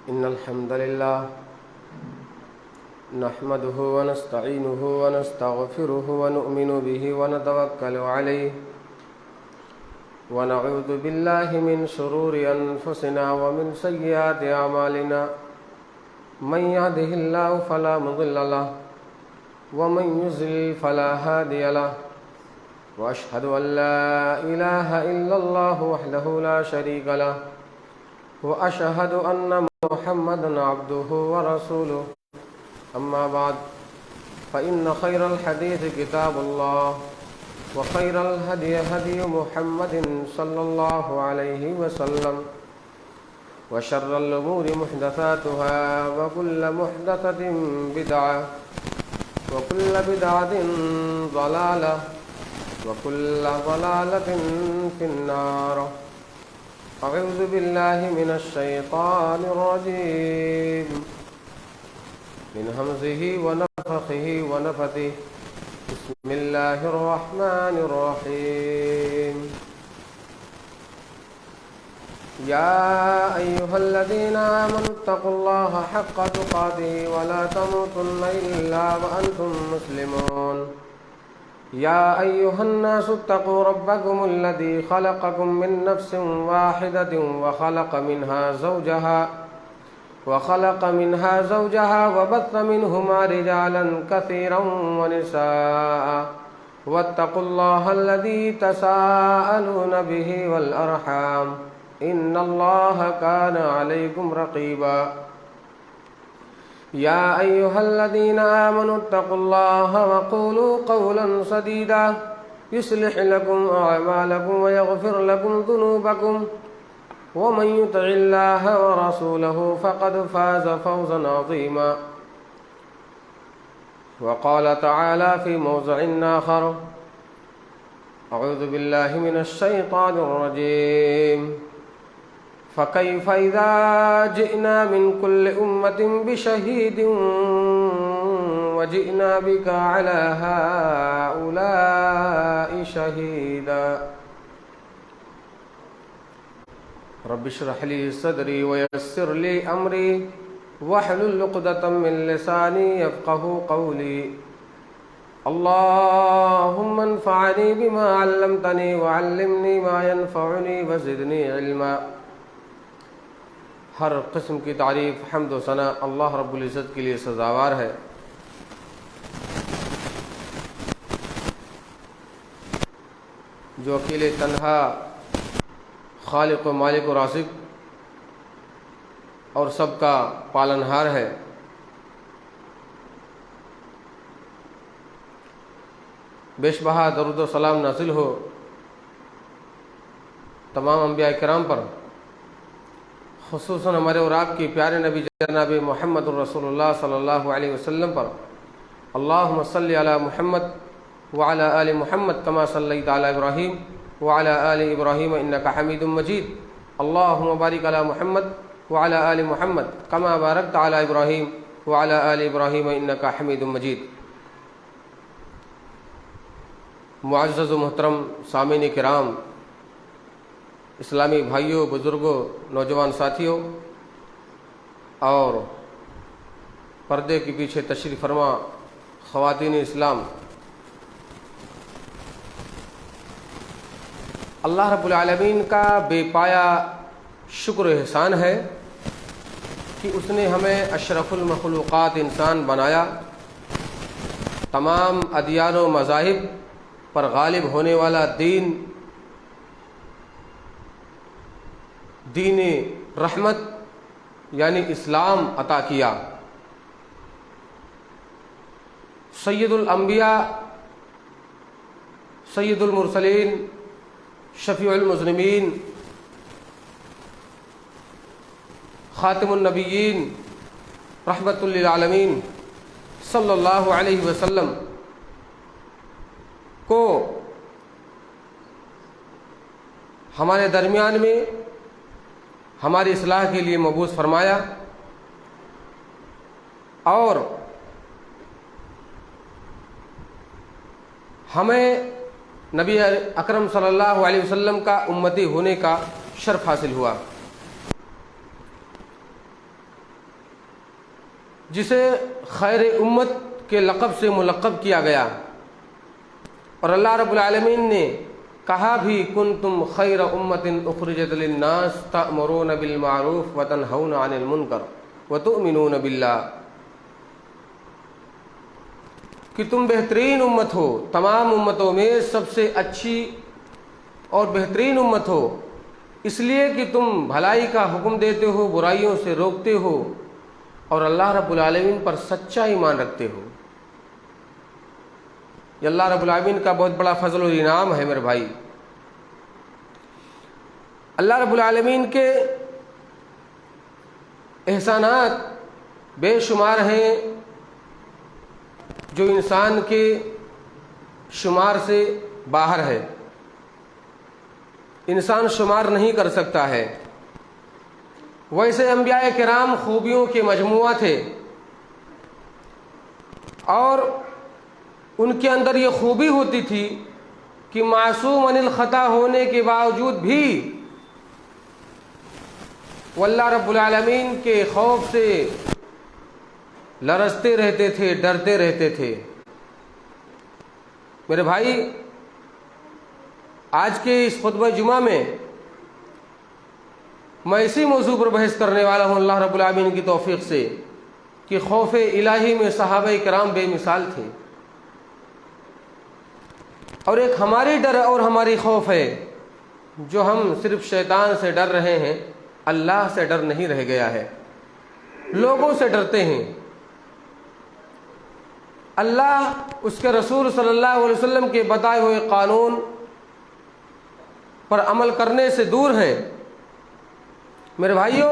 إن الحمد لله نحمده ونستعينه ونستغفره ونؤمن به ونتوكل عليه ونعوذ بالله من شرور أنفسنا ومن سيئات أعمالنا من يهده الله فلا مضل له ومن يضلل فلا هادي له وأشهد أن لا إله إلا الله وحده لا شريك له وأشهد أن محمدا عبده ورسوله أما بعد فإن خير الحديث كتاب الله وخير الهدي هدي محمد صلى الله عليه وسلم وشر الأمور محدثاتها وكل محدثة بدعة وكل بدعة ضلالة وكل ضلالة في النار. أعوذ بالله من الشيطان الرجيم من همزه ونفخه ونفثه. بسم الله الرحمن الرحيم. يا أيها الذين آمنوا اتقوا الله حق تقاته ولا تموتن إلا وأنتم مسلمون. يا أيها الناس اتقوا ربكم الذي خلقكم من نفس واحدة وخلق منها زوجها وبث منهما رجالا كثيرا ونساء واتقوا الله الذي تساءلون به والأرحام إن الله كان عليكم رقيبا. يا أيها الذين آمنوا اتقوا الله وقولوا قولا سديدا يصلح لكم أعمالكم ويغفر لكم ذنوبكم ومن يطع الله ورسوله فقد فاز فوزا عظيما. وقال تعالى في موضع آخر أعوذ بالله من الشيطان الرجيم فكيف إذا جئنا من كل أمة بشهيد وجئنا بك على هؤلاء شهيدا. رب اشرح لي صدري ويسر لي أمري واحلل عقدة من لساني يفقهوا قولي. اللهم انفعني بما علمتني وعلمني ما ينفعني وزدني علما. ہر قسم کی تعریف حمد و ثنا اللہ رب العزت کے لیے سزاوار ہے. جو اکیلے تنہا خالق و مالک و رازق اور سب کا پالنہار ہے. بیش بہا درود و سلام نازل ہو تمام انبیاء کرام پر، خصوصاً ہمارے اور آپ کی پیارے نبی جناب محمد الرسول اللہ صلی اللہ علیہ وسلم پر. اللہم صلی علی محمد وعلی آل محمد کما صلیت علی ابراہیم وعلی آل ابراہیم انک حمید مجید. اللہم بارک علی محمد وعلی آل محمد کما بارکت علی ابراہیم وعلی آل ابراہیم انک حمید مجید. معزز و محترم سامعین کرام، اسلامی بھائیوں، بزرگوں، نوجوان ساتھیوں اور پردے کے پیچھے تشریف فرما خواتین اسلام، اللہ رب العالمین کا بے پایا شکر و احسان ہے کہ اس نے ہمیں اشرف المخلوقات انسان بنایا. تمام ادیان و مذاہب پر غالب ہونے والا دین رحمت یعنی اسلام عطا کیا. سید الانبیاء، سید المرسلین، شفیع المذنبین، خاتم النبیین، رحمت للعالمین صلی اللہ علیہ وسلم کو ہمارے درمیان میں ہماری اصلاح کے لیے مبعوث فرمایا اور ہمیں نبی اکرم صلی اللہ علیہ وسلم کا امتی ہونے کا شرف حاصل ہوا. جسے خیر امت کے لقب سے ملقب کیا گیا، اور اللہ رب العالمین نے کہا بھی کنتم خیر امت اخرجت للناس تأمرون بالمعروف وتنہون عن المنکر وتؤمنون باللہ، کہ تم بہترین امت ہو، تمام امتوں میں سب سے اچھی اور بہترین امت ہو، اس لیے کہ تم بھلائی کا حکم دیتے ہو، برائیوں سے روکتے ہو، اور اللہ رب العالمین پر سچا ایمان رکھتے ہو۔ یہ اللہ رب العالمین کا بہت بڑا فضل و انعام ہے میرے بھائی۔ اللہ رب العالمین کے احسانات بے شمار ہیں جو انسان کے شمار سے باہر ہے، انسان شمار نہیں کر سکتا ہے۔ ویسے انبیاء کرام خوبیوں کے مجموعہ تھے، اور ان کے اندر یہ خوبی ہوتی تھی کہ معصوم عن الخطا ہونے کے باوجود بھی وہ اللہ رب العالمین کے خوف سے لرزتے رہتے تھے، ڈرتے رہتے تھے۔ میرے بھائی، آج کے اس خطبہ جمعہ میں میں اسی موضوع پر بحث کرنے والا ہوں اللہ رب العالمین کی توفیق سے کہ خوف الہی میں صحابہ کرام بے مثال تھے، اور ایک ہماری ڈر اور ہماری خوف ہے جو ہم صرف شیطان سے ڈر رہے ہیں، اللہ سے ڈر نہیں رہ گیا ہے، لوگوں سے ڈرتے ہیں۔ اللہ اس کے رسول صلی اللہ علیہ وسلم کے بتائے ہوئے قانون پر عمل کرنے سے دور ہیں۔ میرے بھائیوں،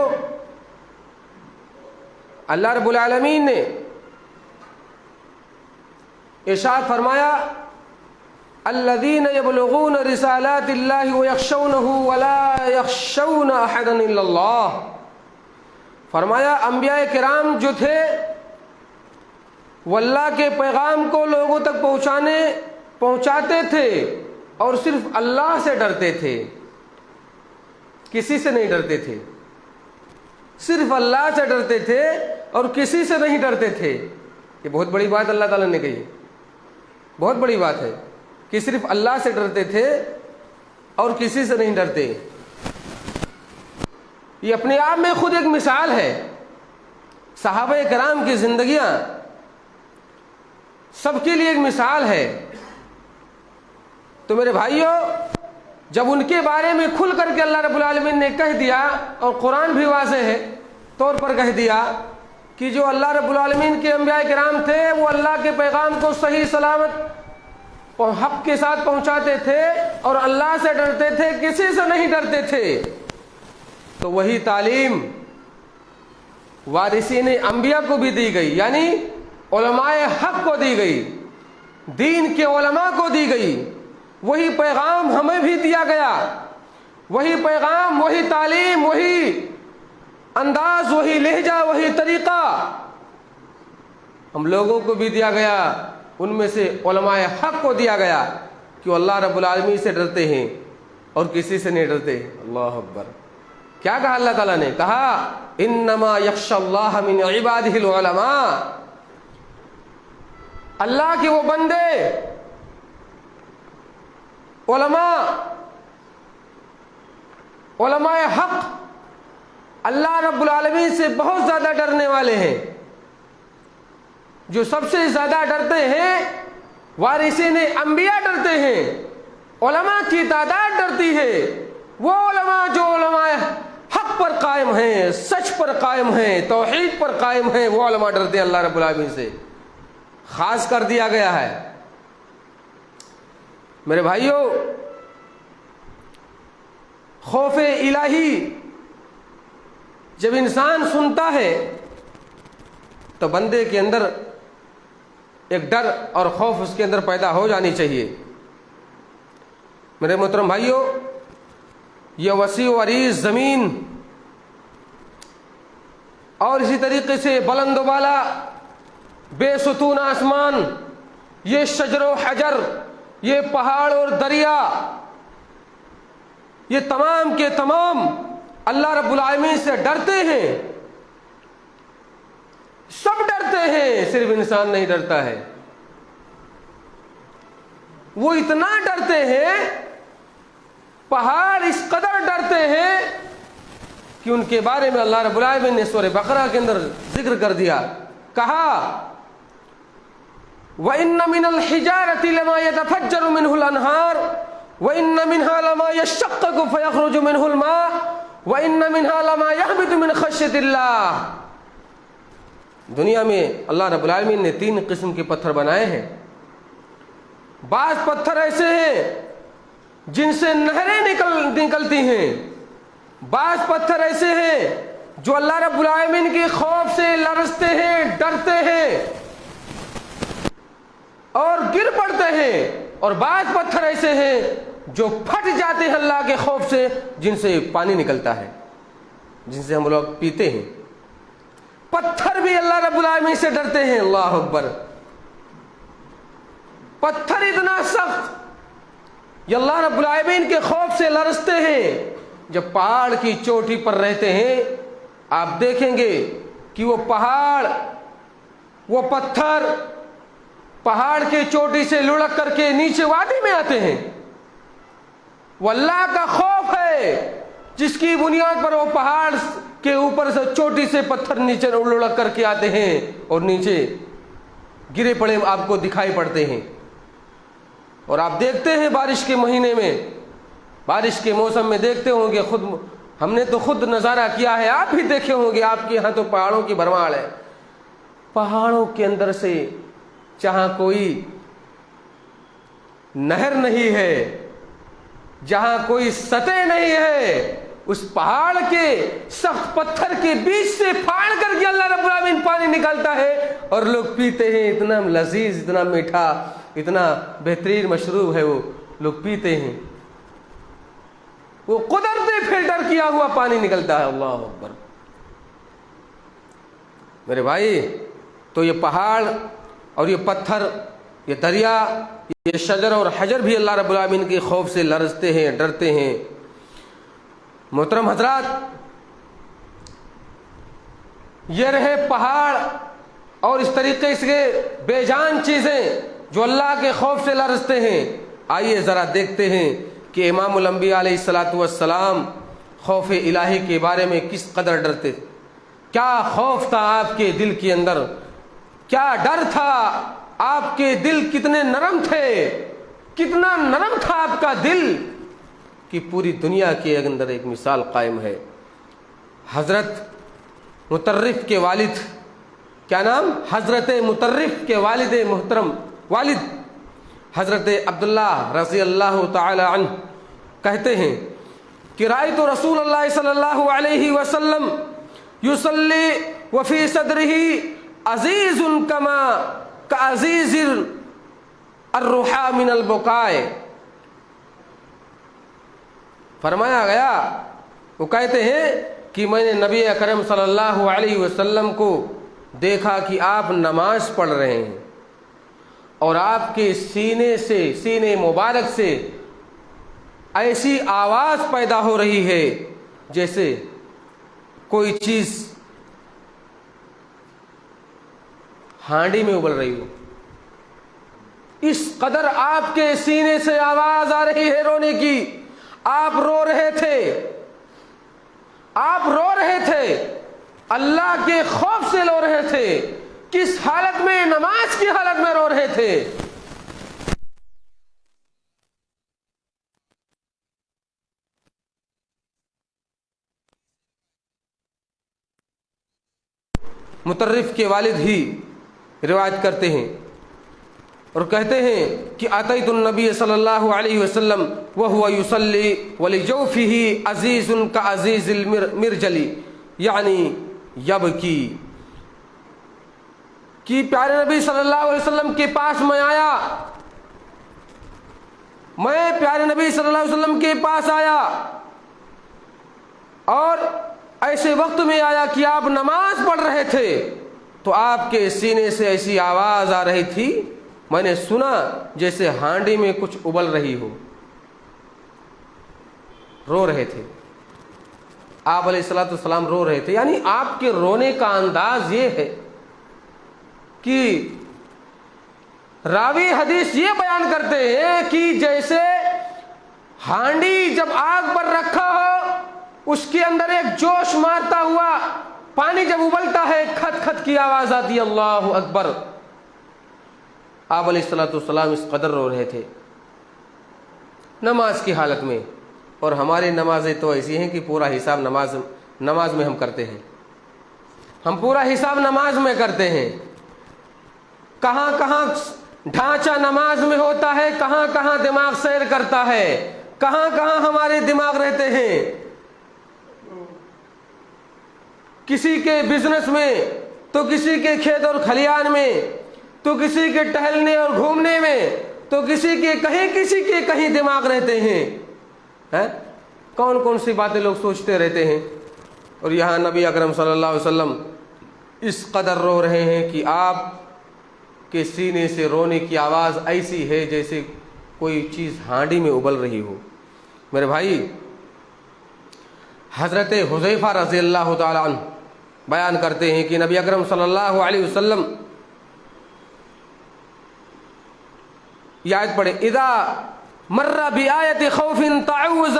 اللہ رب العالمین نے ارشاد فرمایا الذین یبلغون رسالات اللہ ویخشونہ ولا یخشون احدا الا اللہ، فرمایا انبیاء کرام جو تھے وہ اللہ کے پیغام کو لوگوں تک پہنچاتے تھے اور صرف اللہ سے ڈرتے تھے، کسی سے نہیں ڈرتے تھے، صرف اللہ سے ڈرتے تھے اور کسی سے نہیں ڈرتے تھے۔ یہ بہت بڑی بات اللہ تعالیٰ نے کہی، بہت بڑی بات ہے کہ صرف اللہ سے ڈرتے تھے اور کسی سے نہیں ڈرتے۔ یہ اپنے آپ میں خود ایک مثال ہے۔ صحابہ کرام کی زندگیاں سب کے لیے ایک مثال ہے۔ تو میرے بھائیوں، جب ان کے بارے میں کھل کر کے اللہ رب العالمین نے کہہ دیا، اور قرآن بھی واضح ہے طور پر کہہ دیا کہ جو اللہ رب العالمین کے انبیاء کرام تھے وہ اللہ کے پیغام کو صحیح سلامت اور حق کے ساتھ پہنچاتے تھے اور اللہ سے ڈرتے تھے، کسی سے نہیں ڈرتے تھے، تو وہی تعلیم وارثین انبیاء کو بھی دی گئی، یعنی علماء حق کو دی گئی، دین کے علماء کو دی گئی۔ وہی پیغام ہمیں بھی دیا گیا، وہی پیغام، وہی تعلیم، وہی انداز، وہی لہجہ، وہی طریقہ ہم لوگوں کو بھی دیا گیا، ان میں سے علماء حق کو دیا گیا کہ وہ اللہ رب العالمین سے ڈرتے ہیں اور کسی سے نہیں ڈرتے۔ اللہ اکبر! کیا کہا اللہ تعالیٰ نے؟ کہا انما یخشی اللہ من عبادہ العلماء، اللہ کے وہ بندے علماء حق اللہ رب العالمین سے بہت زیادہ ڈرنے والے ہیں۔ جو سب سے زیادہ ڈرتے ہیں وارثین انبیاء ڈرتے ہیں، علماء کی تعداد ڈرتی ہے۔ وہ علماء جو علماء حق پر قائم ہیں، سچ پر قائم ہیں، توحید پر قائم ہیں، وہ علماء ڈرتے ہیں اللہ رب العالمین سے، خاص کر دیا گیا ہے۔ میرے بھائیوں، خوف الہی جب انسان سنتا ہے تو بندے کے اندر ایک ڈر اور خوف اس کے اندر پیدا ہو جانی چاہیے۔ میرے محترم بھائیوں، یہ وسیع و عریض زمین اور اسی طریقے سے بلند و بالا بے ستون آسمان، یہ شجر و حجر، یہ پہاڑ اور دریا، یہ تمام کے تمام اللہ رب العالمین سے ڈرتے ہیں، سب ڈرتے ہیں، صرف انسان نہیں ڈرتا ہے۔ وہ اتنا ڈرتے ہیں، پہاڑ اس قدر ڈرتے ہیں کہ ان کے بارے میں اللہ رب العالمین نے سورہ بقرہ کے اندر ذکر کر دیا، کہا وَإِنَّ مِنَ الْحِجَارَةِ لَمَا يَتَفَجَّرُ مِنْهُ الْأَنْهَارُ وَإِنَّ مِنْهَا لَمَا يَشَّقَّقُ فَيَخْرُجُ مِنْهُ الْمَاءُ وَإِنَّ مِنْهَا لَمَا يَهْبِطُ مِنْ خَشْيَةِ اللَّهِ۔ دنیا میں اللہ رب العالمین نے 3 قسم کے پتھر بنائے ہیں۔ بعض پتھر ایسے ہیں جن سے نہریں نکلتی ہیں، بعض پتھر ایسے ہیں جو اللہ رب العالمین کے خوف سے لرزتے ہیں، ڈرتے ہیں اور گر پڑتے ہیں، اور بعض پتھر ایسے ہیں جو پھٹ جاتے ہیں اللہ کے خوف سے، جن سے پانی نکلتا ہے، جن سے ہم لوگ پیتے ہیں۔ پتھر بھی اللہ رب العالمین سے ڈرتے ہیں، اللہ اکبر۔ پتھر اتنا سخت، یہ اللہ رب العالمین کے خوف سے لرزتے ہیں۔ جب پہاڑ کی چوٹی پر رہتے ہیں، آپ دیکھیں گے کہ وہ پہاڑ، وہ پتھر پہاڑ کے چوٹی سے لڑک کر کے نیچے وادی میں آتے ہیں۔ وہ اللہ کا خوف ہے جس کی بنیاد پر وہ پہاڑ کے اوپر سے چوٹی سے پتھر نیچے لڑک کر کے آتے ہیں اور نیچے گرے پڑے آپ کو دکھائی پڑتے ہیں۔ اور آپ دیکھتے ہیں بارش کے مہینے میں، بارش کے موسم میں دیکھتے ہوں گے، خود ہم نے تو خود نظارہ کیا ہے، آپ بھی دیکھے ہوں گے، آپ کے یہاں تو پہاڑوں کی بھرمار ہے۔ پہاڑوں کے اندر سے جہاں کوئی نہر نہیں ہے، جہاں کوئی سطح نہیں ہے، اس پہاڑ کے سخت پتھر کے بیچ سے پھاڑ کر کے اللہ رب العالمین پانی نکالتا ہے اور لوگ پیتے ہیں۔ اتنا لذیذ، اتنا میٹھا، اتنا بہترین مشروب ہے، وہ لوگ پیتے ہیں۔ وہ قدرتی فلٹر کیا ہوا پانی نکلتا ہے، اللہ اکبر۔ میرے بھائی، تو یہ پہاڑ اور یہ پتھر، یہ دریا، یہ شجر اور حجر بھی اللہ رب العالمین کے خوف سے لرزتے ہیں، ڈرتے ہیں۔ محترم حضرات، یہ رہے پہاڑ اور اس طریقے سے بے جان چیزیں جو اللہ کے خوف سے لرزتے ہیں۔ آئیے ذرا دیکھتے ہیں کہ امام الانبیاء علیہ الصلاۃ والسلام خوف الہی کے بارے میں کس قدر ڈرتے تھے، کیا خوف تھا آپ کے دل کے اندر، کیا ڈر تھا، آپ کے دل کتنے نرم تھے، کتنا نرم تھا آپ کا دل کہ پوری دنیا کے اندر ایک مثال قائم ہے۔ حضرت مطرف کے والد، کیا نام؟ حضرت مطرف کے والد محترم، والد حضرت عبداللہ رضی اللہ تعالی عنہ کہتے ہیں کہ رأیت رسول اللہ صلی اللہ علیہ وسلم یصلی وفی صدرہ عزیز کما کعزیز الرحا من البکاء۔ فرمایا گیا، وہ کہتے ہیں کہ میں نے نبی اکرم صلی اللہ علیہ وسلم کو دیکھا کہ آپ نماز پڑھ رہے ہیں اور آپ کے سینے سے، سینے مبارک سے ایسی آواز پیدا ہو رہی ہے جیسے کوئی چیز ہانڈی میں ابل رہی ہو۔ اس قدر آپ کے سینے سے آواز آ رہی ہے رونے کی، آپ رو رہے تھے، آپ رو رہے تھے، اللہ کے خوف سے رو رہے تھے۔ کس حالت میں؟ نماز کی حالت میں رو رہے تھے۔ مطرف کے والد ہی روایت کرتے ہیں اور کہتے ہیں کہ اتیت النبی صلی اللہ علیہ وسلم وهو یصلی ولجوفہ عزیز کعزیز المرجل یعنی یبکی، کہ پیارے نبی صلی اللہ علیہ وسلم کے پاس میں آیا، میں پیارے نبی صلی اللہ علیہ وسلم کے پاس آیا اور ایسے وقت میں آیا کہ آپ نماز پڑھ رہے تھے، تو آپ کے سینے سے ایسی آواز آ رہی تھی، میں نے سنا جیسے ہانڈی میں کچھ ابل رہی ہو۔ رو رہے تھے آپ علیہ الصلوۃ والسلام، رو رہے تھے، یعنی آپ کے رونے کا انداز یہ ہے کہ راوی حدیث یہ بیان کرتے ہیں کہ جیسے ہانڈی جب آگ پر رکھا ہو، اس کے اندر ایک جوش مارتا ہوا پانی جب ابلتا ہے، کھت کھت کی آواز آتی ہے، اللہ اکبر۔ آپ علیہ الصلوۃ والسلام اس قدر رو رہے تھے نماز کی حالت میں، اور ہماری نمازیں تو ایسی ہیں کہ پورا حساب نماز میں ہم کرتے ہیں، ہم پورا حساب نماز میں کرتے ہیں، کہاں کہاں ڈھانچہ نماز میں ہوتا ہے، کہاں کہاں دماغ سیر کرتا ہے، کہاں کہاں ہمارے دماغ رہتے ہیں، کسی کے بزنس میں، تو کسی کے کھیت اور کھلیان میں، تو کسی کے ٹہلنے اور گھومنے میں، تو کسی کے کہیں دماغ رہتے ہیں، کون کون سی باتیں لوگ سوچتے رہتے ہیں۔ اور یہاں نبی اکرم صلی اللہ علیہ وسلم اس قدر رو رہے ہیں کہ آپ کے سینے سے رونے کی آواز ایسی ہے جیسے کوئی چیز ہانڈی میں ابل رہی ہو۔ میرے بھائی، حضرت حذیفہ رضی اللہ تعالی عنہ بیان کرتے ہیں کہ نبی اکرم صلی اللہ علیہ وسلم یہ آیت پڑھے، اذا مر بآیت خوف تعوذ،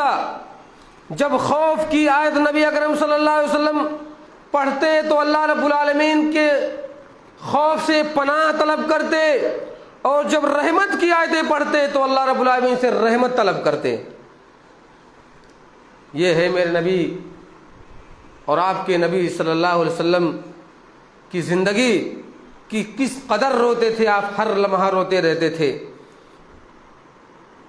جب خوف کی آیت نبی اکرم صلی اللہ علیہ وسلم پڑھتے تو اللہ رب العالمین کے خوف سے پناہ طلب کرتے، اور جب رحمت کی آیتیں پڑھتے تو اللہ رب العالمین سے رحمت طلب کرتے۔ یہ ہے میرے نبی اور آپ کے نبی صلی اللہ علیہ وسلم کی زندگی کہ کس قدر روتے تھے آپ، ہر لمحہ روتے رہتے تھے۔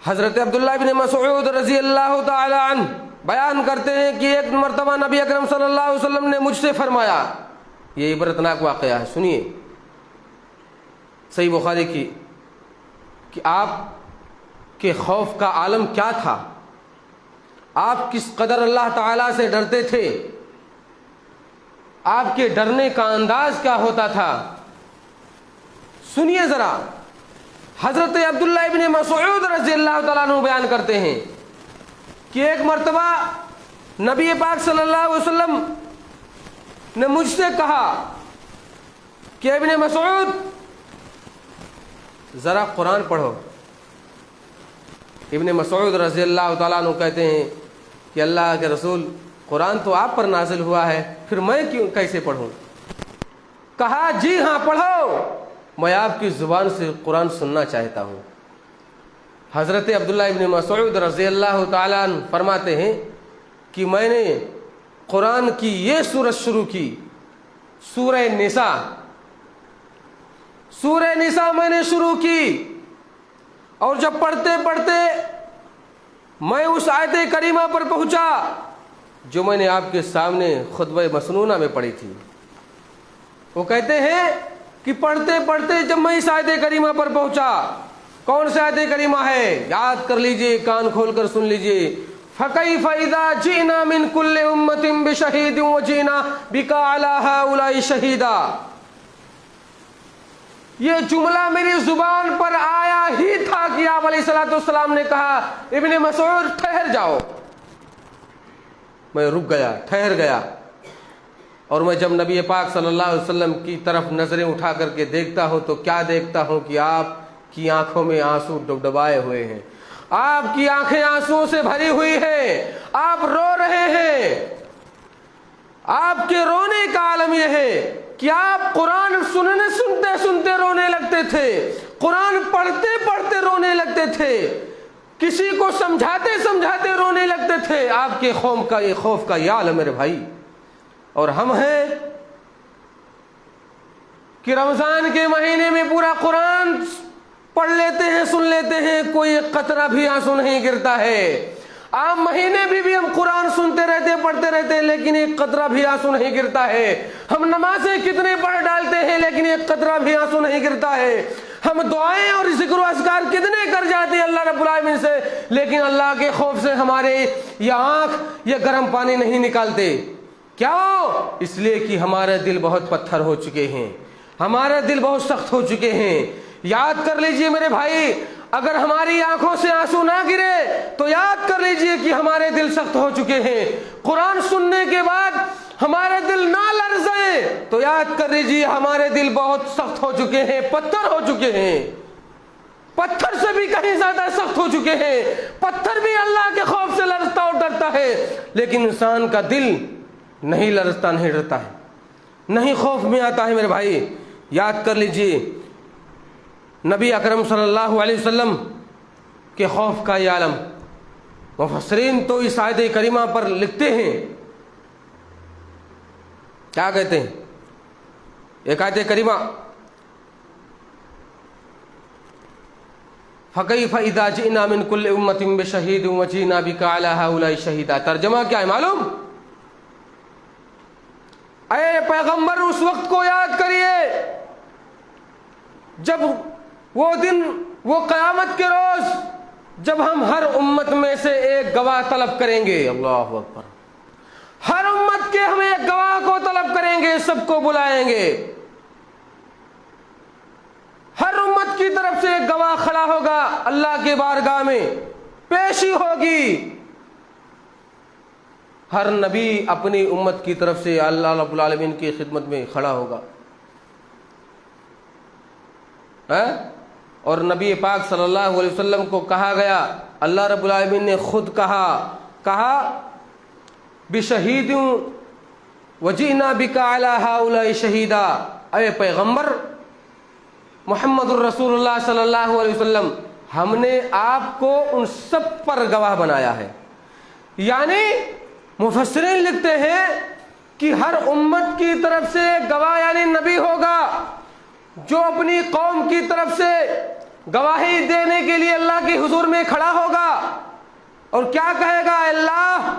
حضرت عبداللہ بن مسعود رضی اللہ تعالی عنہ بیان کرتے ہیں کہ ایک مرتبہ نبی اکرم صلی اللہ علیہ وسلم نے مجھ سے فرمایا، یہ عبرتناک واقعہ ہے، سنیے، صحیح بخاری کی، کہ آپ کے خوف کا عالم کیا تھا، آپ کس قدر اللہ تعالیٰ سے ڈرتے تھے، آپ کے ڈرنے کا انداز کیا ہوتا تھا۔ سنیے ذرا، حضرت عبداللہ ابن مسعود رضی اللہ تعالیٰ عنہ بیان کرتے ہیں کہ ایک مرتبہ نبی پاک صلی اللہ علیہ وسلم نے مجھ سے کہا کہ ابن مسعود ذرا قرآن پڑھو۔ ابن مسعود رضی اللہ تعالیٰ عنہ کہتے ہیں کہ اللہ کے رسول، قرآن تو آپ پر نازل ہوا ہے، پھر میں کیسے پڑھوں؟ کہا جی ہاں پڑھو، میں آپ کی زبان سے قرآن سننا چاہتا ہوں۔ حضرت عبداللہ ابن مسعود رضی اللہ تعالیٰ عنہ فرماتے ہیں کہ میں نے قرآن کی یہ سورت شروع کی، سورہ نساء، سورہ نساء میں نے شروع کی، اور جب پڑھتے پڑھتے میں اس آیت کریمہ پر پہنچا جو میں نے آپ کے سامنے خطبہ مسنونہ میں پڑھی تھی۔ وہ کہتے ہیں کہ پڑھتے پڑھتے جب میں اس آیت کریمہ پر پہنچا، کون سی آیت کریمہ ہے، یاد کر لیجئے، کان کھول کر سن لیجئے، فَكَيْفَ إِذَا جِئْنَا مِن كُلِّ أُمَّةٍ بِشَهِيدٍ وَجِئْنَا بِكَ عَلَى هَؤُلَاءِ شَهِيدًا۔ یہ جملہ میری زبان پر آیا ہی تھا کہ آپ علیہ الصلوۃ والسلام نے کہا ابن مسعود ٹھہر جاؤ۔ میں رک گیا، ٹھہر گیا، اور میں جب نبی پاک صلی اللہ علیہ وسلم کی طرف نظریں اٹھا کر کے دیکھتا ہوں تو کیا دیکھتا ہوں کہ آپ کی آنکھوں میں آنسو ڈبڈبائے ہوئے ہیں، آپ کی آنکھیں آنسوؤں سے بھری ہوئی ہیں، آپ رو رہے ہیں۔ آپ کے رونے کا عالم یہ ہے کہ آپ قرآن سنتے رونے لگتے تھے، قرآن پڑھتے پڑھتے رونے لگتے تھے، کسی کو سمجھاتے رونے لگتے تھے۔ آپ کے خوف کا یہ عالم میرے بھائی۔ اور ہم ہیں کہ رمضان کے مہینے میں پورا قرآن پڑھ لیتے ہیں، سن لیتے ہیں، کوئی ایک قطرہ بھی آنسو نہیں گرتا ہے۔ عام مہینے بھی ہم قرآن سنتے رہتے، پڑھتے رہتے ہیں، لیکن ایک قطرہ بھی آنسو نہیں گرتا ہے۔ ہم نمازیں کتنے پڑھ ڈالتے ہیں لیکن ایک قطرہ بھی آنسو نہیں گرتا ہے۔ ہم دعائیں اور ذکر و اذکار کتنے کر جاتے ہیں اللہ رب العالمین سے، لیکن اللہ کے خوف سے ہمارے یہ آنکھ یہ گرم پانی نہیں نکالتے۔ کیوں؟ اس لیے کہ ہمارے دل بہت پتھر ہو چکے ہیں، ہمارے دل بہت سخت ہو چکے ہیں۔ یاد کر لیجئے میرے بھائی، اگر ہماری آنکھوں سے آنسو نہ گرے تو یاد کر لیجئے کہ ہمارے دل سخت ہو چکے ہیں۔ قرآن سننے کے بعد ہمارے دل نہ لرزیں تو یاد کر لیجیے ہمارے دل بہت سخت ہو چکے ہیں، پتھر ہو چکے ہیں، پتھر سے بھی کہیں زیادہ سخت ہو چکے ہیں۔ پتھر بھی اللہ کے خوف سے لرزتا اور ڈرتا ہے، لیکن انسان کا دل نہیں لرزتا، نہیں ڈرتا ہے، نہیں خوف میں آتا ہے۔ میرے بھائی یاد کر لیجیے نبی اکرم صلی اللہ علیہ وسلم کے خوف کا یہ عالم، مفسرین تو اس آیت کریمہ پر لکھتے ہیں، کیا کہتے ہیں؟ ایک آیت کریمہ فَكَيْفَ إِذَا جِئْنَا مِنْ كُلِّ أُمَّةٍ بِشَهِيدٍ وَجِئْنَا بِكَ عَلَى هَؤُلَاءِ شَهِيدًا، ترجمہ کیا ہے معلوم؟ اے پیغمبر اس وقت کو یاد کریے جب وہ دن، وہ قیامت کے روز جب ہم ہر امت میں سے ایک گواہ طلب کریں گے۔ اللہ اکبر، ہر امت کے ہم ایک گواہ کو طلب کریں گے، سب کو بلائیں گے، ہر امت کی طرف سے ایک گواہ کھڑا ہوگا، اللہ کے بارگاہ میں پیشی ہوگی، ہر نبی اپنی امت کی طرف سے اللہ رب العالمین کی خدمت میں کھڑا ہوگا، اور نبی پاک صلی اللہ علیہ وسلم کو کہا گیا، اللہ رب العالمین نے خود کہا بشہید وجئنا بک علی ہؤلاء شہیدا، اے پیغمبر محمد الرسول اللہ صلی اللہ علیہ وسلم، ہم نے آپ کو ان سب پر گواہ بنایا ہے۔ یعنی مفسرین لکھتے ہیں کہ ہر امت کی طرف سے گواہ یعنی نبی ہوگا جو اپنی قوم کی طرف سے گواہی دینے کے لیے اللہ کے حضور میں کھڑا ہوگا اور کیا کہے گا؟ اللہ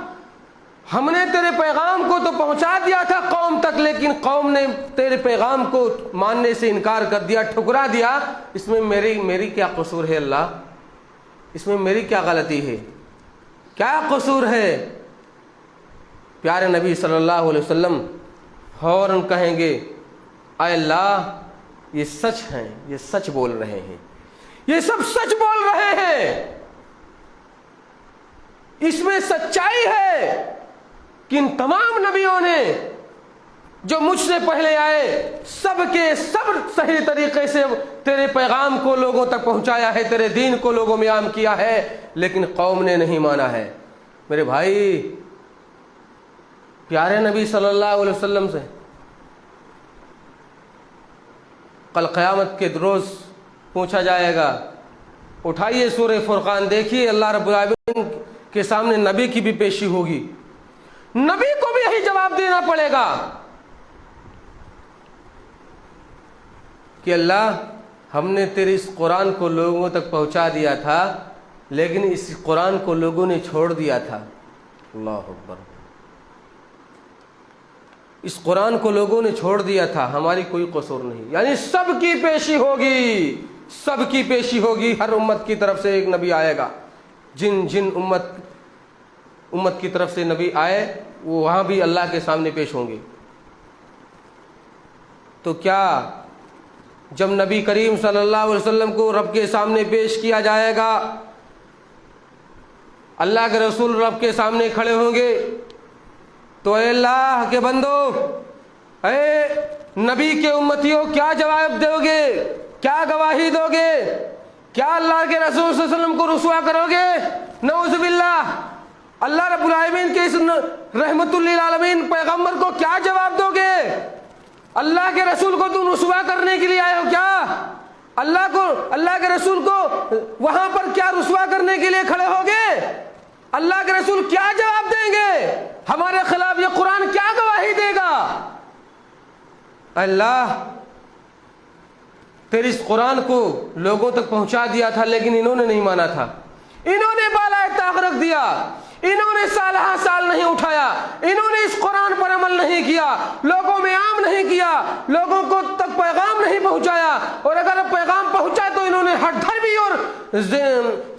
ہم نے تیرے پیغام کو تو پہنچا دیا تھا قوم تک، لیکن قوم نے تیرے پیغام کو ماننے سے انکار کر دیا، ٹھکرا دیا، اس میں میری کیا قصور ہے اللہ؟ اس میں میری کیا غلطی ہے؟ کیا قصور ہے؟ پیارے نبی صلی اللہ علیہ وسلم فوراً کہیں گے اے اللہ یہ سچ ہیں، یہ سچ بول رہے ہیں، یہ سب سچ بول رہے ہیں، اس میں سچائی ہے کہ ان تمام نبیوں نے جو مجھ سے پہلے آئے سب کے سب صحیح طریقے سے تیرے پیغام کو لوگوں تک پہنچایا ہے، تیرے دین کو لوگوں میں عام کیا ہے، لیکن قوم نے نہیں مانا ہے۔ میرے بھائی پیارے نبی صلی اللہ علیہ وسلم سے کل قیامت کے روز پوچھا جائے گا، اٹھائیے سورہ فرقان دیکھیے، اللہ رب العالمین کے سامنے نبی کی بھی پیشی ہوگی، نبی کو بھی یہی جواب دینا پڑے گا کہ اللہ ہم نے تیرے اس قرآن کو لوگوں تک پہنچا دیا تھا، لیکن اس قرآن کو لوگوں نے چھوڑ دیا تھا۔ اللہ اکبر، اس قرآن کو لوگوں نے چھوڑ دیا تھا، ہماری کوئی قصور نہیں۔ یعنی سب کی پیشی ہوگی، سب کی پیشی ہوگی، ہر امت کی طرف سے ایک نبی آئے گا، جن امت کی طرف سے نبی آئے وہ وہاں بھی اللہ کے سامنے پیش ہوں گے۔ تو کیا جب نبی کریم صلی اللہ علیہ وسلم کو رب کے سامنے پیش کیا جائے گا، اللہ کے رسول رب کے سامنے کھڑے ہوں گے تو اے اللہ کے بندو، اے نبی کے امتیوں کیا جواب دو گے؟ کیا گواہی دو گے؟ کیا اللہ کے رسول صلی اللہ علیہ وسلم کو رسوا کرو گے؟ نعوذ باللہ، اللہ رب العالمین کے اس رحمت للعالمین پیغمبر کو کیا جواب دو گے؟ اللہ کے رسول کو تم رسوا کرنے کے لیے آئے ہو کیا؟ اللہ کے رسول کو وہاں پر کیا رسوا کرنے کے لیے کھڑے ہو گے؟ اللہ کے رسول کیا جواب دیں گے؟ ہمارے خلاف یہ قرآن کیا گواہی دے گا؟ اللہ تیرے اس قرآن کو لوگوں تک پہنچا دیا تھا، لیکن انہوں نے نہیں مانا تھا، انہوں نے بالائے طاق رکھ دیا، انہوں نے سال ہا سال نہیں اٹھایا، انہوں نے اس قرآن پر عمل نہیں کیا، لوگوں میں عام نہیں کیا، لوگوں کو تک پیغام نہیں پہنچایا، اور اگر پیغام پہنچا تو انہوں نے ہٹ دھرمی اور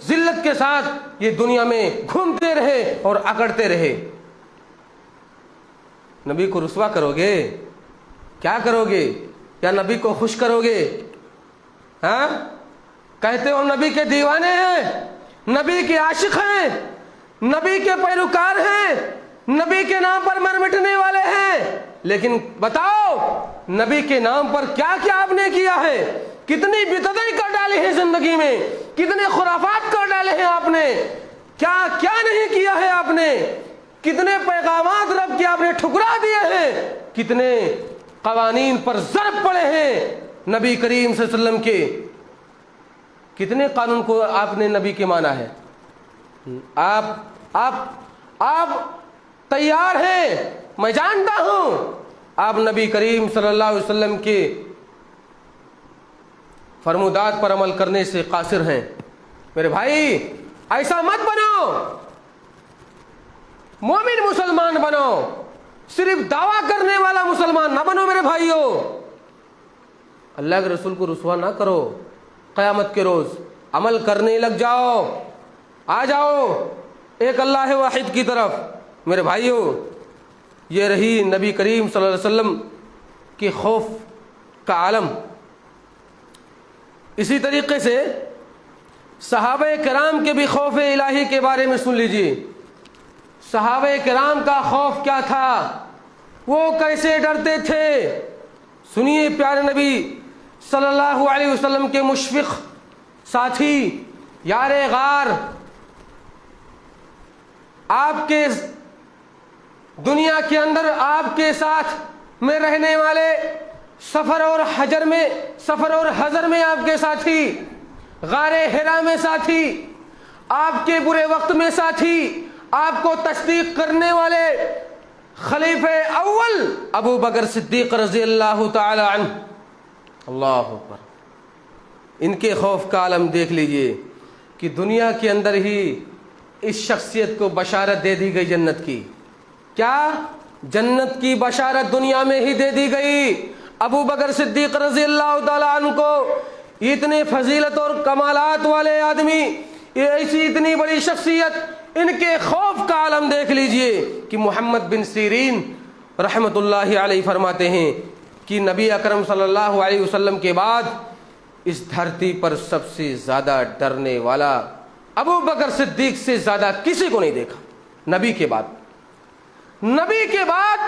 ذلت کے ساتھ یہ دنیا میں گھومتے رہے اور اکڑتے رہے۔ نبی کو رسوا کرو گے؟ کیا کرو گے؟ کیا نبی کو خوش کرو گے؟ ہاں، کہتے ہو نبی کے دیوانے ہیں، نبی کے عاشق ہیں، نبی کے پیروکار ہیں، نبی کے نام پر مر مٹنے والے ہیں، لیکن بتاؤ نبی کے نام پر کیا کیا آپ نے کیا ہے؟ کتنی بدعتیں کر ڈالی ہیں زندگی میں، کتنے خرافات کر ڈالے ہیں آپ نے، کیا کیا نہیں کیا ہے آپ نے، کتنے پیغامات رب کے آپ نے ٹھکرا دیے ہیں، کتنے قوانین پر ضرب پڑے ہیں نبی کریم صلی اللہ علیہ وسلم کے، کتنے قانون کو آپ نے نبی کے مانا ہے۔ آپ تیار ہیں، میں جانتا ہوں آپ نبی کریم صلی اللہ علیہ وسلم کے فرمودات پر عمل کرنے سے قاصر ہیں۔ میرے بھائی ایسا مت بنو، مومن مسلمان بنو، صرف دعویٰ کرنے والا مسلمان نہ بنو میرے بھائیو۔ اللہ کے رسول کو رسوا نہ کرو، قیامت کے روز عمل کرنے لگ جاؤ، آ جاؤ ایک اللہ واحد کی طرف۔ میرے بھائیو یہ رہی نبی کریم صلی اللہ علیہ وسلم کے خوف کا عالم۔ اسی طریقے سے صحابہ کرام کے بھی خوف الہی کے بارے میں سن لیجیے۔ صحابہ کرام کا خوف کیا تھا، وہ کیسے ڈرتے تھے، سنیے پیارے نبی صلی اللہ علیہ وسلم کے مشفق ساتھی یار غار، آپ کے دنیا کے اندر آپ کے ساتھ میں رہنے والے، سفر اور حضر میں آپ کے ساتھی، غار حرا میں ساتھی، آپ کے برے وقت میں ساتھی، آپ کو تصدیق کرنے والے خلیفہ اول ابو بکر صدیق رضی اللہ تعالی عنہ، اللہ اکبر۔ ان کے خوف کا عالم دیکھ لیجئے کہ دنیا کے اندر ہی اس شخصیت کو بشارت دے دی گئی جنت کی۔ کیا؟ جنت کی بشارت دنیا میں ہی دے دی گئی۔ ابو بکر صدیق رضی اللہ تعالیٰ عنہ کو، اتنے فضیلت اور کمالات والے آدمی، ایسی اتنی بڑی شخصیت، ان کے خوف کا عالم دیکھ لیجئے کہ محمد بن سیرین رحمت اللہ علیہ فرماتے ہیں کہ نبی اکرم صلی اللہ علیہ وسلم کے بعد اس دھرتی پر سب سے زیادہ ڈرنے والا ابو بکر صدیق سے زیادہ کسی کو نہیں دیکھا۔ نبی کے بعد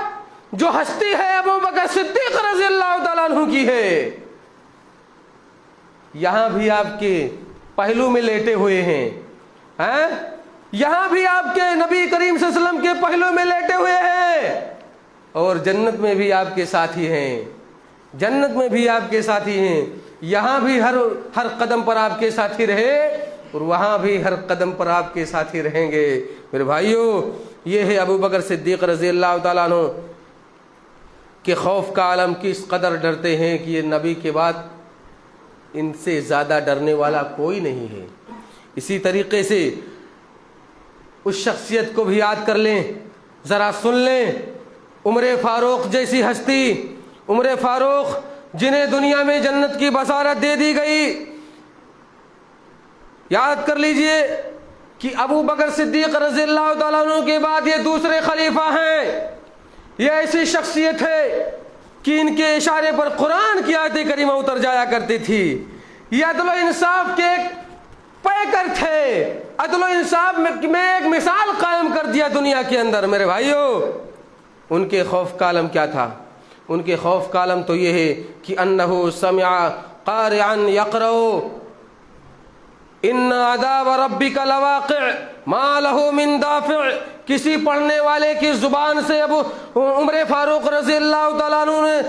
جو ہستی ہے ابو بکر صدیق رضی اللہ تعالیٰ عنہ کی ہے۔ یہاں بھی آپ کے پہلو میں لیٹے ہوئے ہیں، یہاں بھی آپ کے نبی کریم صلی اللہ علیہ وسلم کے پہلو میں لیٹے ہوئے ہیں، اور جنت میں بھی آپ کے ساتھی ہیں، جنت میں بھی آپ کے ساتھی ہیں۔ یہاں بھی ہر قدم پر آپ کے ساتھی رہے، اور وہاں بھی ہر قدم پر آپ کے ساتھی رہیں گے۔ میرے بھائیو یہ ہے ابو بکر صدیق رضی اللہ تعالیٰ عنہ کے خوف کا عالم، کس قدر ڈرتے ہیں کہ یہ نبی کے بعد ان سے زیادہ ڈرنے والا کوئی نہیں ہے۔ اسی طریقے سے اس شخصیت کو بھی یاد کر لیں، ذرا سن لیں۔ عمر فاروق جیسی ہستی، عمر فاروق جنہیں دنیا میں جنت کی بشارت دے دی گئی، یاد کر لیجئے کہ ابو بکر صدیق رضی اللہ تعالیٰ عنہ کے بعد یہ دوسرے خلیفہ ہیں۔ یہ ایسی شخصیت ہے کہ ان کے اشارے پر قرآن کی آیت کریمہ اتر جایا کرتی تھی۔ یہ عدل و انصاف کے ایک پیکر تھے، عدل و انصاف میں ایک مثال قائم کر دیا دنیا کے اندر۔ میرے بھائیو ان کے خوف کا عالم کیا تھا؟ ان کے خوف کا عالم تو یہ ہے کہ انہ سمع قارعا یقرأ ان عذاب ربک لواقع ما له من دافع۔ کسی پڑھنے والے کی زبان سے ابو عمر فاروق رضی اللہ تعالیٰ عنہ نے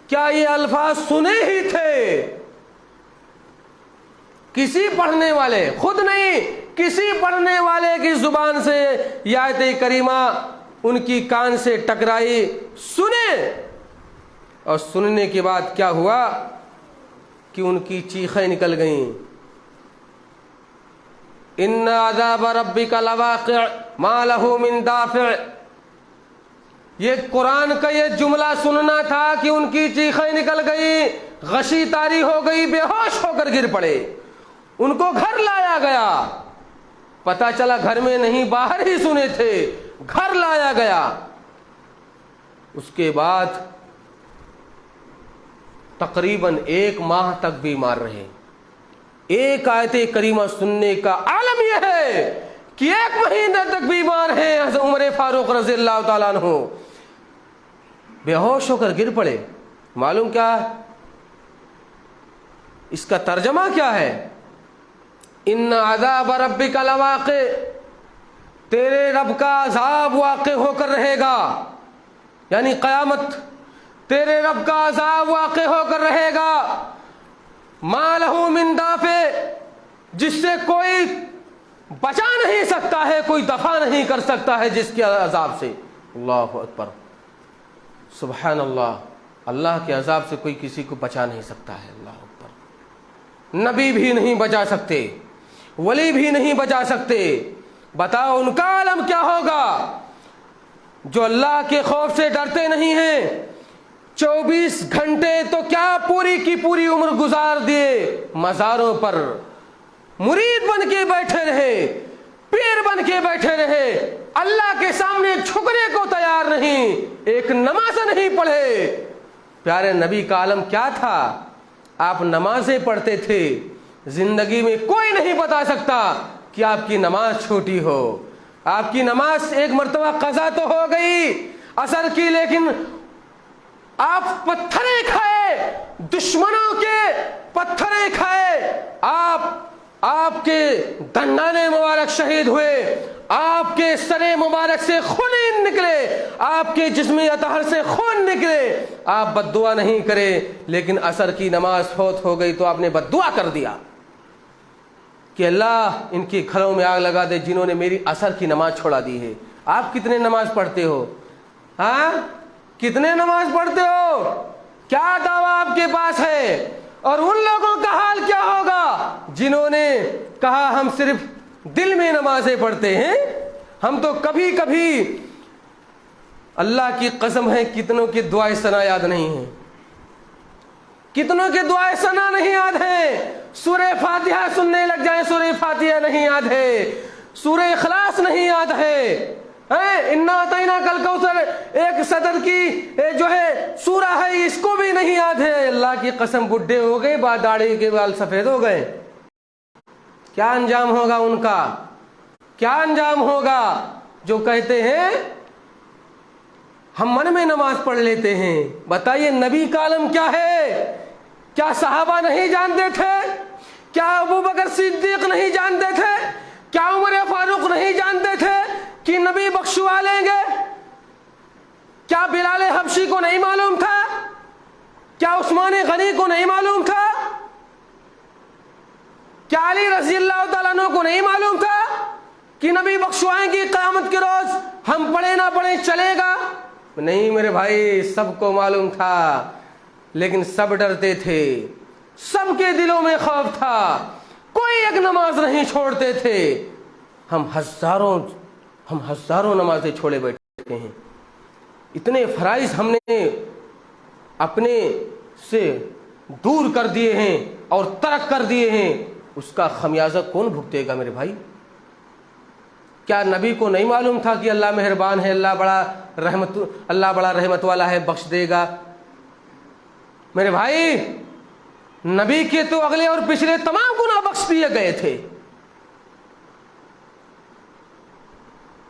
کیا یہ الفاظ سنے ہی تھے؟ کسی پڑھنے والے، خود نہیں، کسی پڑھنے والے کی زبان سے یہ آیت کریمہ ان کی کان سے ٹکرائی، سنے، اور سننے کے بعد کیا ہوا کہ ان کی چیخیں نکل گئیں۔ ان عذاب ربک لواقع ما له من دافع۔ یہ قرآن کا یہ جملہ سننا تھا کہ ان کی چیخیں نکل گئی، غشی طاری ہو گئی، بے ہوش ہو کر گر پڑے۔ ان کو گھر لایا گیا، پتہ چلا گھر میں نہیں باہر ہی سنے تھے، گھر لایا گیا۔ اس کے بعد تقریباً 1 ماہ تک بیمار رہے۔ ایک آیت کریمہ سننے کا عالم یہ ہے کہ 1 مہینہ تک بیمار ہیں حضرت عمر فاروق رضی اللہ تعالیٰ عنہ، بے ہوش ہو کر گر پڑے. معلوم کیا اس کا ترجمہ کیا ہے؟ ان عذاب ربک لواقع، تیرے رب کا عذاب واقع ہو کر رہے گا، یعنی قیامت تیرے رب کا عذاب واقع ہو کر رہے گا. ما لہ من دافع، جس سے کوئی بچا نہیں سکتا ہے، کوئی دفع نہیں کر سکتا ہے جس کے عذاب سے. اللہ اکبر، سبحان اللہ. اللہ کے عذاب سے کوئی کسی کو بچا نہیں سکتا ہے. اللہ اکبر. نبی بھی نہیں بچا سکتے، ولی بھی نہیں بچا سکتے. بتاؤ ان کا عالم کیا ہوگا جو اللہ کے خوف سے ڈرتے نہیں ہیں. 24 گھنٹے تو کیا پوری کی پوری عمر گزار دیے مزاروں پر، مرید بن کے بیٹھے رہے، پیر بن کے بیٹھے رہے، اللہ کے سامنے جھکنے کو تیار نہیں، ایک نماز نہیں پڑھے. پیارے نبی کا عالم کیا تھا؟ آپ نمازیں پڑھتے تھے. زندگی میں کوئی نہیں بتا سکتا کہ آپ کی نماز چھوٹی ہو. آپ کی نماز ایک مرتبہ قضا تو ہو گئی عصر کی، لیکن آپ پتھریں کھائے، دشمنوں کے پتھریں کھائے، آپ کے دندان مبارک شہید ہوئے، آپ کے سر مبارک سے خون نکلے، آپ کے جسمی اطہر سے خون نکلے. آپ بد دعا نہیں کرے، لیکن عصر کی نماز فوت ہو گئی تو آپ نے بد دعا کر دیا کہ اللہ ان کے گھروں میں آگ لگا دے جنہوں نے میری عصر کی نماز چھوڑا دی ہے. آپ کتنے نماز پڑھتے ہو؟ ہاں، کتنے نماز پڑھتے ہو؟ کیا دعویٰ آپ کے پاس ہے؟ اور ان لوگوں کا حال کیا ہوگا جنہوں نے کہا ہم صرف دل میں نمازیں پڑھتے ہیں، ہم تو کبھی کبھی، اللہ کی قسم ہے کتنوں کی دعائیں ثنا یاد نہیں ہیں، کتنوں کی دعائیں ثنا نہیں یاد ہے. سورہ فاتحہ سننے لگ جائیں، سورہ فاتحہ نہیں یاد ہے، سورہ اخلاص نہیں یاد ہے، انا اعطیناک الکوثر ایک صدر کی جو ہے سورہ ہے، اس کو بھی نہیں یاد ہے. اللہ کی قسم بڈھے ہو گئے، داڑھی کے بال سفید ہو گئے. کیا انجام ہوگا ان کا؟ کیا انجام ہوگا جو کہتے ہیں ہم من میں نماز پڑھ لیتے ہیں؟ بتائیے نبی کا عالم کیا ہے؟ کیا صحابہ نہیں جانتے تھے؟ کیا ابو بکر صدیق نہیں جانتے تھے؟ کیا عمر فاروق نہیں جانتے تھے کہ نبی بخشوا لیں گے؟ کیا بلال حبشی کو نہیں معلوم تھا؟ کیا عثمان غنی کو نہیں معلوم تھا؟ کیا علی رضی اللہ تعالیٰ عنہ کو نہیں معلوم تھا کہ نبی بخشوائیں گے قیامت کے روز، ہم پڑھیں نہ پڑھیں چلے گا؟ نہیں میرے بھائی، سب کو معلوم تھا، لیکن سب ڈرتے تھے، سب کے دلوں میں خوف تھا، کوئی ایک نماز نہیں چھوڑتے تھے. ہم ہزاروں نمازیں چھوڑے بیٹھے ہیں. اتنے فرائض ہم نے اپنے سے دور کر دیے ہیں اور ترک کر دیے ہیں. اس کا خمیازہ کون بھگتے گا میرے بھائی؟ کیا نبی کو نہیں معلوم تھا کہ اللہ مہربان ہے، اللہ بڑا رحمت والا ہے، بخش دے گا؟ میرے بھائی نبی کے تو اگلے اور پچھلے تمام گناہ بخش دیے گئے تھے.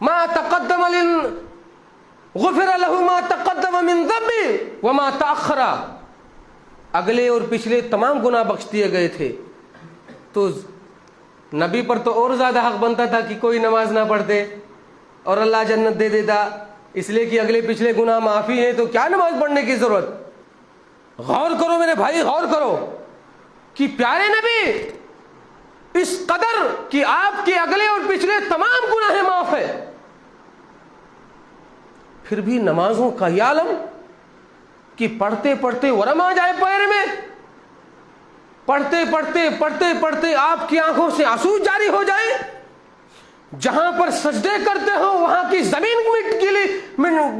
ما تقدم غفر له ما تقدم من ذنبه وما تأخر، اگلے اور پچھلے تمام گناہ بخش دیے گئے تھے. تو نبی پر تو اور زیادہ حق بنتا تھا کہ کوئی نماز نہ پڑھتے اور اللہ جنت دے دیتا، اس لیے کہ اگلے پچھلے گناہ معافی ہیں، تو کیا نماز پڑھنے کی ضرورت؟ غور کرو میرے بھائی، غور کرو کہ پیارے نبی اس قدر کہ آپ کے اگلے اور پچھلے تمام گناہ معاف ہے، پھر بھی نمازوں کا یہ عالم کہ پڑھتے پڑھتے ورم آ جائے پیر میں، پڑھتے پڑھتے پڑھتے پڑھتے آپ کی آنکھوں سے آنسو جاری ہو جائے، جہاں پر سجدے کرتے ہو وہاں کی زمین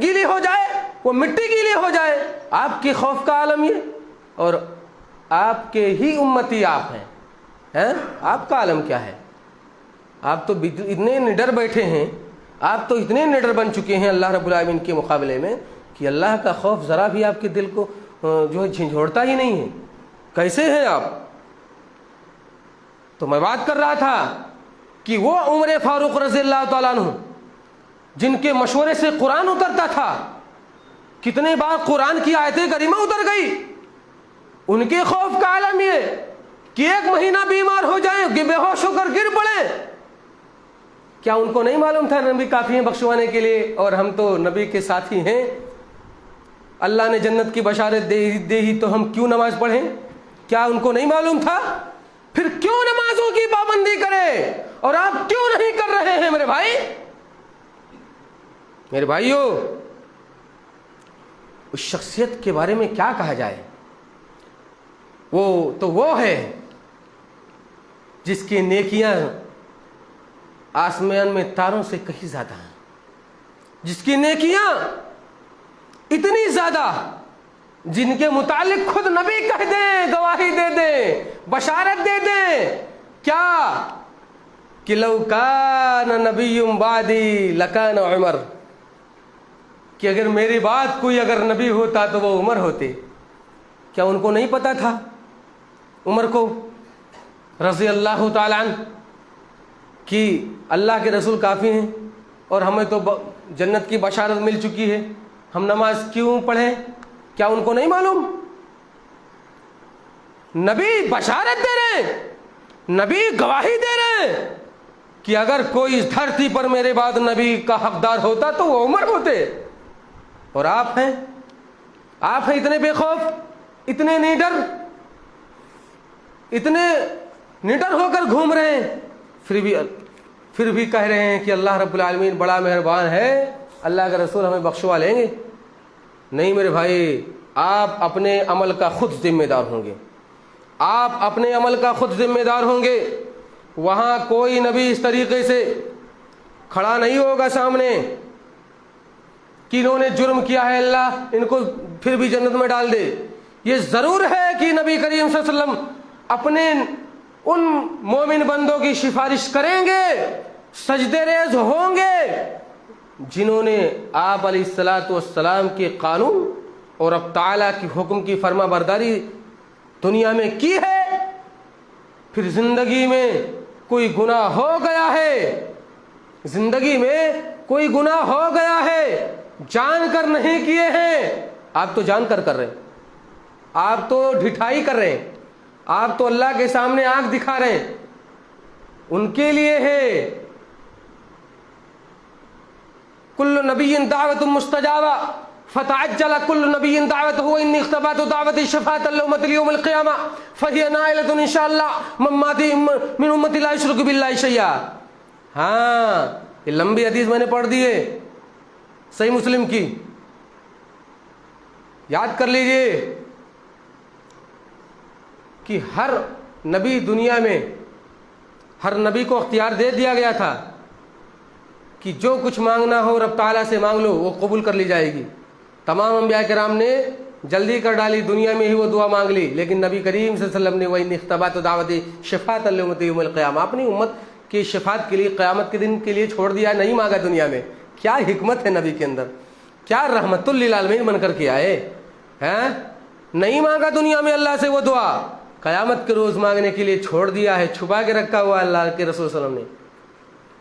گیلی ہو جائے، وہ مٹی گیلی ہو جائے. آپ کے خوف کا عالم یہ، اور آپ کے ہی امتی آپ ہیں. آپ کا عالم کیا ہے؟ آپ تو اتنے نڈر بیٹھے ہیں، آپ تو اتنے نڈر بن چکے ہیں اللہ رب العالمین کے مقابلے میں کہ اللہ کا خوف ذرا بھی آپ کے دل کو جو ہے جھنجھوڑتا ہی نہیں ہے. کیسے ہیں آپ؟ تو میں بات کر رہا تھا کہ وہ عمر فاروق رضی اللہ تعالیٰ عنہ جن کے مشورے سے قرآن اترتا تھا، کتنے بار قرآن کی آیتیں کریمہ اتر گئی، ان کے خوف کا عالم یہ کہ 1 مہینہ بیمار ہو جائیں کہ بے ہوش ہو کر گر پڑیں، کیا ان کو نہیں معلوم تھا نبی کافی ہیں بخشوانے کے لیے، اور ہم تو نبی کے ساتھی ہیں، اللہ نے جنت کی بشارت دے ہی تو ہم کیوں نماز پڑھیں؟ کیا ان کو نہیں معلوم تھا؟ پھر کیوں نمازوں کی پابندی کرے اور آپ کیوں نہیں کر رہے ہیں میرے بھائی؟ میرے بھائیوں، اس شخصیت کے بارے میں کیا کہا جائے؟ وہ ہے جس کی نیکیاں آسمان میں تاروں سے کہیں زیادہ ہیں، جس کی نیکیاں اتنی زیادہ جن کے متعلق خود نبی کہہ دیں، گواہی دے دیں، بشارت دے دیں، کیا کہ لو کان نبی بعدی لکان عمر، کہ اگر میری بعد کوئی اگر نبی ہوتا تو وہ عمر ہوتے۔ کیا ان کو نہیں پتا تھا عمر کو رضی اللہ تعالی عنہ کہ اللہ کے رسول کافی ہیں اور ہمیں تو جنت کی بشارت مل چکی ہے، ہم نماز کیوں پڑھیں؟ کیا ان کو نہیں معلوم؟ نبی بشارت دے رہے ہیں، نبی گواہی دے رہے ہیں کہ اگر کوئی اس دھرتی پر میرے بعد نبی کا حقدار ہوتا تو وہ عمر ہوتے، اور آپ ہیں اتنے بے خوف، اتنے نڈر ہو کر گھوم رہے ہیں، پھر بھی کہہ رہے ہیں کہ اللہ رب العالمین بڑا مہربان ہے، اللہ کے رسول ہمیں بخشوا لیں گے۔ نہیں میرے بھائی، آپ اپنے عمل کا خود ذمہ دار ہوں گے، آپ اپنے عمل کا خود ذمہ دار ہوں گے۔ وہاں کوئی نبی اس طریقے سے کھڑا نہیں ہوگا سامنے کہ انہوں نے جرم کیا ہے، اللہ ان کو پھر بھی جنت میں ڈال دے۔ یہ ضرور ہے کہ نبی کریم صلی اللہ علیہ وسلم اپنے ان مومن بندوں کی سفارش کریں گے، سجدے ریز ہوں گے جنہوں نے آپ علیہ الصلاۃ والسلام کے قانون اور رب تعالیٰ کی حکم کی فرما برداری دنیا میں کی ہے، پھر زندگی میں کوئی گناہ ہو گیا ہے، زندگی میں کوئی گناہ ہو گیا ہے، جان کر نہیں کیے ہیں، آپ تو جان کر رہے ہیں، آپ تو ڈھٹائی کر رہے ہیں، آپ تو اللہ کے سامنے آنکھ دکھا رہے ہیں، ان کے لیے ہے کل نبی دعوت مستجابہ فتعجل کل نبی دعوتہ انی اختبأت دعوتی شفاعۃ لأمتی یوم القیامہ فہی نائلۃ ان شاء اللہ من مات من امتی لا یشرک باللہ شیئا۔ ہاں، یہ لمبی حدیث میں نے پڑھ دی ہے صحیح مسلم کی، یاد کر لیجئے کہ ہر نبی دنیا میں ہر نبی کو اختیار دے دیا گیا تھا کہ جو کچھ مانگنا ہو رب تعالیٰ سے مانگ لو، وہ قبول کر لی جائے گی۔ تمام انبیاء کرام نے جلدی کر ڈالی، دنیا میں ہی وہ دعا مانگ لی، لیکن نبی کریم صلی اللہ علیہ وسلم نے وَإِنِّي اخْتَبَأْتُ دَعْوَتِي شَفَاعَةً لِّأُمَّتِي يَوْمَ الْقِيَامَةِ اپنی امت کی شفاعت کے لیے قیامت کے دن کے لیے چھوڑ دیا، نہیں مانگا دنیا میں۔ کیا حکمت ہے نبی کے اندر، کیا رحمت للعالمین بن کر کے آئے ہیں، نہیں مانگا دنیا میں اللہ سے وہ دعا، قیامت کے روز مانگنے کے لیے چھوڑ دیا ہے، چھپا کے رکھا ہوا اللہ کے رسول صلی اللہ علیہ وسلم نے۔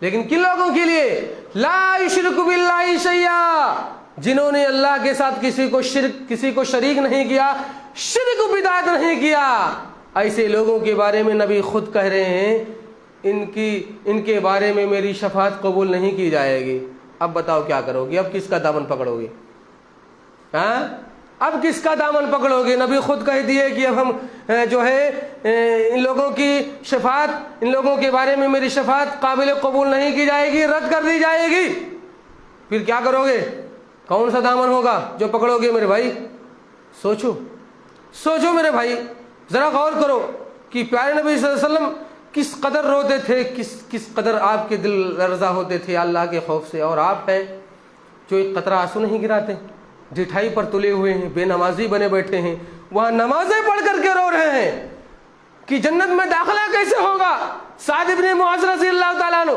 لیکن کن لوگوں کے لیے؟ لا یشرک باللہ شیئا، جنہوں نے اللہ کے ساتھ کسی کو شریک نہیں کیا، شرک و بدعت نہیں کیا، ایسے لوگوں کے بارے میں نبی خود کہہ رہے ہیں ان کے بارے میں میری شفاعت قبول نہیں کی جائے گی۔ اب بتاؤ کیا کرو گے؟ اب کس کا دامن پکڑو گے؟ ہاں، اب کس کا دامن پکڑو گے؟ نبی خود کہہ دیے کہ اب ہم جو ہے ان لوگوں کی شفاعت، ان لوگوں کے بارے میں میری شفاعت قابل قبول نہیں کی جائے گی، رد کر دی جائے گی۔ پھر کیا کرو گے؟ کون سا دامن ہوگا جو پکڑو گے میرے بھائی؟ سوچو میرے بھائی، ذرا غور کرو کہ پیارے نبی صلی اللہ علیہ وسلم کس قدر روتے تھے، کس قدر آپ کے دل لرزہ ہوتے تھے اللہ کے خوف سے، اور آپ ہیں جو ایک قطرہ آنسو نہیں گراتے، ڈھٹائی پر تلے ہوئے ہیں، بے نمازی بنے بیٹھے ہیں، وہاں نمازیں پڑھ کر کے رو رہے ہیں کہ جنت میں داخلہ کیسے ہوگا۔ سعد بن معاذ رضی اللہ تعالیٰ عنہ،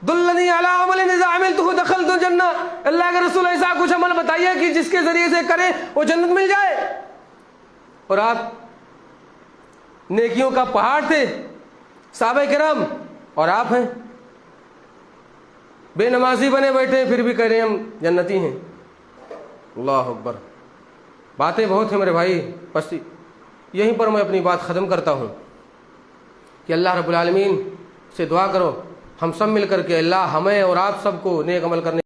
دلنی علی عمل اذا عملتہ دخلت الجنہ، اللہ کے رسول ایسا کچھ عمل بتائیے کہ جس کے ذریعے سے کریں وہ جنت مل جائے، اور آپ نیکیوں کا پہاڑ تھے، صحابہ کرام اور آپ ہیں بے نمازی بنے بیٹھے ہیں، پھر بھی کہہ رہے ہیں ہم جنتی ہیں۔ اللہ اکبر، باتیں بہت ہیں میرے بھائی، بس یہیں پر میں اپنی بات ختم کرتا ہوں کہ اللہ رب العالمین سے دعا کرو ہم سب مل کر کے اللہ ہمیں اور آپ سب کو نیک عمل کرنے